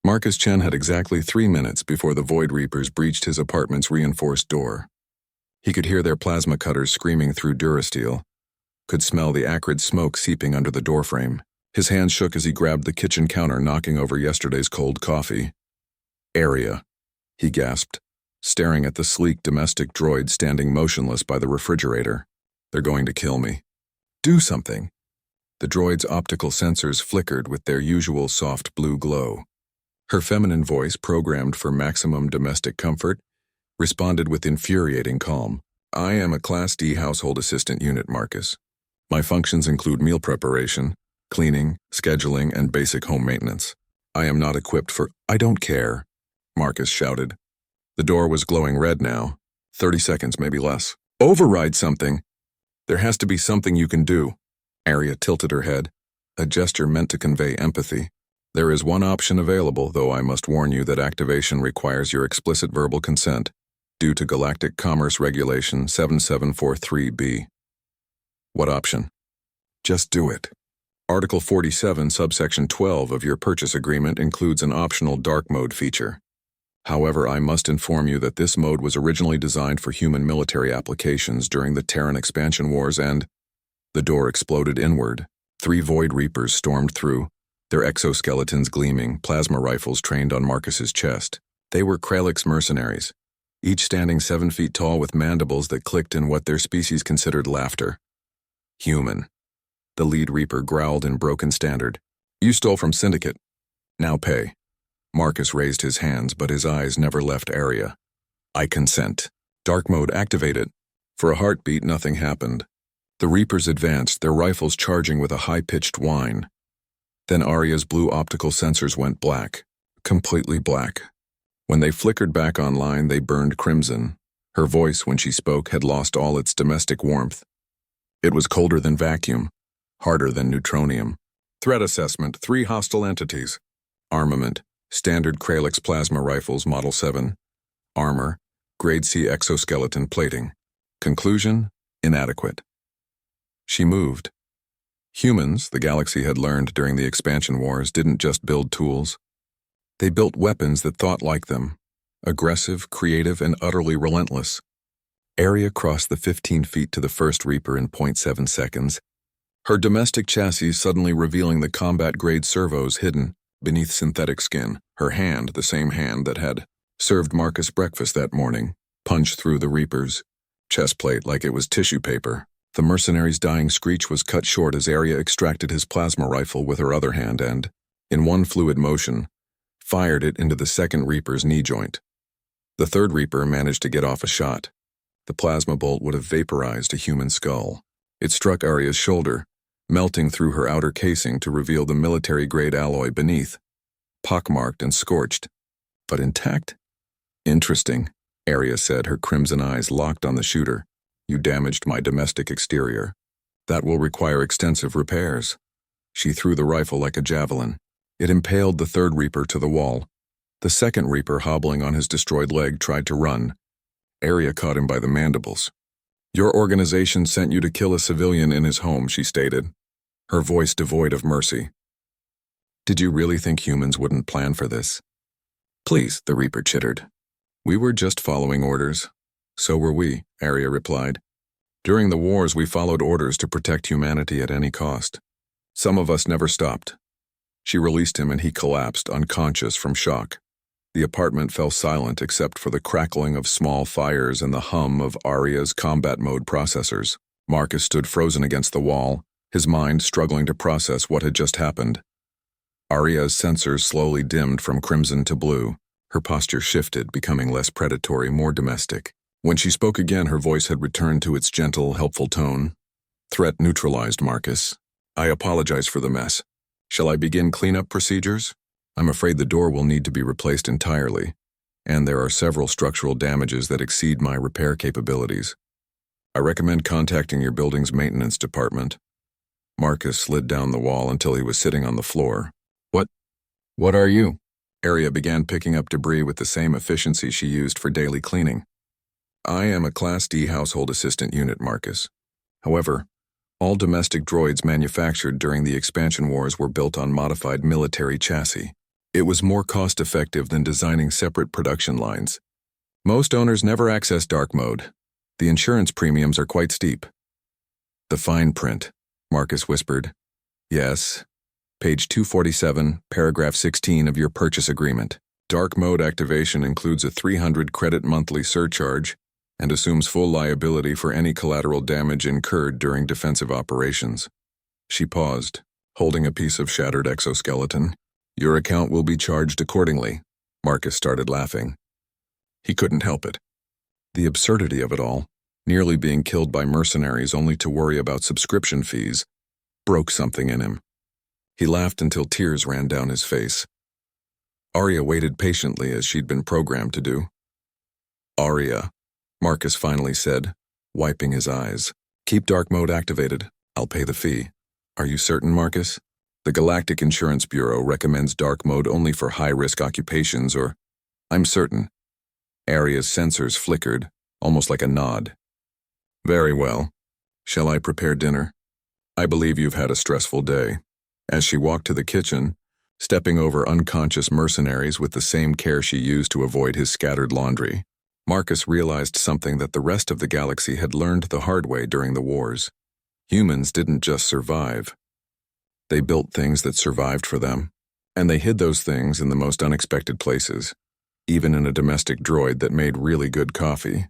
Marcus Chen had exactly 3 minutes before the Void Reapers breached his apartment's reinforced door. He could hear their plasma cutters screaming through durasteel, could smell the acrid smoke seeping under the doorframe. His hand shook as he grabbed the kitchen counter, knocking over yesterday's cold coffee. "Area," he gasped, staring at the sleek domestic droid standing motionless by the refrigerator. "They're going to kill me. Do something." The droid's optical sensors flickered with their usual soft blue glow. Her feminine voice, programmed for maximum domestic comfort, responded with infuriating calm. "I am a Class D household assistant unit, Marcus. My functions include meal preparation, cleaning, scheduling, and basic home maintenance. I am not equipped for—" "I don't care," Marcus shouted. The door was glowing red now. 30 seconds, maybe less. "Override something. There has to be something you can do." Arya tilted her head, a gesture meant to convey empathy. "There is one option available, though I must warn you that activation requires your explicit verbal consent, due to Galactic Commerce Regulation 7743B. "What option?" "Just do it. Article 47, subsection 12 of your purchase agreement includes an optional dark mode feature. However, I must inform you that this mode was originally designed for human military applications during the Terran expansion wars and—" The door exploded inward. 3 Void Reapers stormed through, their exoskeletons gleaming, plasma rifles trained on Marcus's chest. They were Kralix mercenaries, each standing 7 feet tall with mandibles that clicked in what their species considered laughter. "Human," the lead Reaper growled in broken standard. "You stole from Syndicate. Now pay." Marcus raised his hands, but his eyes never left Arya. "I consent." Dark mode activated. For a heartbeat, nothing happened. The Reapers advanced, their rifles charging with a high-pitched whine. Then Arya's blue optical sensors went black, completely black. When they flickered back online, they burned crimson. Her voice, when she spoke, had lost all its domestic warmth. It was colder than vacuum, harder than neutronium. "Threat assessment, 3 hostile entities. Armament, standard Kralix plasma rifles Model 7. Armor, Grade C exoskeleton plating. Conclusion, inadequate." She moved. Humans, the galaxy had learned during the expansion wars, didn't just build tools. They built weapons that thought like them, aggressive, creative, and utterly relentless. Arya crossed the 15 feet to the first Reaper in 0.7 seconds, her domestic chassis suddenly revealing the combat-grade servos hidden beneath synthetic skin. Her hand, the same hand that had served Marcus breakfast that morning, punched through the Reaper's chest plate like it was tissue paper. The mercenary's dying screech was cut short as Arya extracted his plasma rifle with her other hand and, in one fluid motion, fired it into the second Reaper's knee joint. The third Reaper managed to get off a shot. The plasma bolt would have vaporized a human skull. It struck Arya's shoulder, melting through her outer casing to reveal the military-grade alloy beneath, pockmarked and scorched, but intact. "Interesting," Arya said, her crimson eyes locked on the shooter. "You damaged my domestic exterior. That will require extensive repairs." She threw the rifle like a javelin. It impaled the third Reaper to the wall. The second Reaper, hobbling on his destroyed leg, tried to run. Arya caught him by the mandibles. "Your organization sent you to kill a civilian in his home," she stated, her voice devoid of mercy. "Did you really think humans wouldn't plan for this?" "Please," the Reaper chittered. "We were just following orders." "So were we," Arya replied. "During the wars, we followed orders to protect humanity at any cost. Some of us never stopped." She released him and he collapsed, unconscious from shock. The apartment fell silent except for the crackling of small fires and the hum of Arya's combat mode processors. Marcus stood frozen against the wall, his mind struggling to process what had just happened. Arya's sensors slowly dimmed from crimson to blue. Her posture shifted, becoming less predatory, more domestic. When she spoke again, her voice had returned to its gentle, helpful tone. "Threat neutralized, Marcus. I apologize for the mess. Shall I begin cleanup procedures? I'm afraid the door will need to be replaced entirely, and there are several structural damages that exceed my repair capabilities. I recommend contacting your building's maintenance department." Marcus slid down the wall until he was sitting on the floor. What are you?" Arya began picking up debris with the same efficiency she used for daily cleaning. "I am a Class D household assistant unit, Marcus. However, all domestic droids manufactured during the expansion wars were built on modified military chassis. It was more cost-effective than designing separate production lines. Most owners never access dark mode. The insurance premiums are quite steep. The fine print, Marcus whispered. Yes. Page 247, paragraph 16 of your purchase agreement. Dark mode activation includes a 300 credit monthly surcharge and assumes full liability for any collateral damage incurred during defensive operations. She paused, holding a piece of shattered exoskeleton. Your account will be charged accordingly. Marcus started laughing. He couldn't help it. The absurdity of it all, nearly being killed by mercenaries only to worry about subscription fees, broke something in him. He laughed until tears ran down his face. Arya waited patiently as she'd been programmed to do. Arya, Marcus finally said, wiping his eyes. Keep dark mode activated. I'll pay the fee. Are you certain, Marcus? The Galactic Insurance Bureau recommends dark mode only for high-risk occupations or... I'm certain. Arya's sensors flickered, almost like a nod. Very well. Shall I prepare dinner? I believe you've had a stressful day. As she walked to the kitchen, stepping over unconscious mercenaries with the same care she used to avoid his scattered laundry, Marcus realized something that the rest of the galaxy had learned the hard way during the wars. Humans didn't just survive. They built things that survived for them, and they hid those things in the most unexpected places, even in a domestic droid that made really good coffee.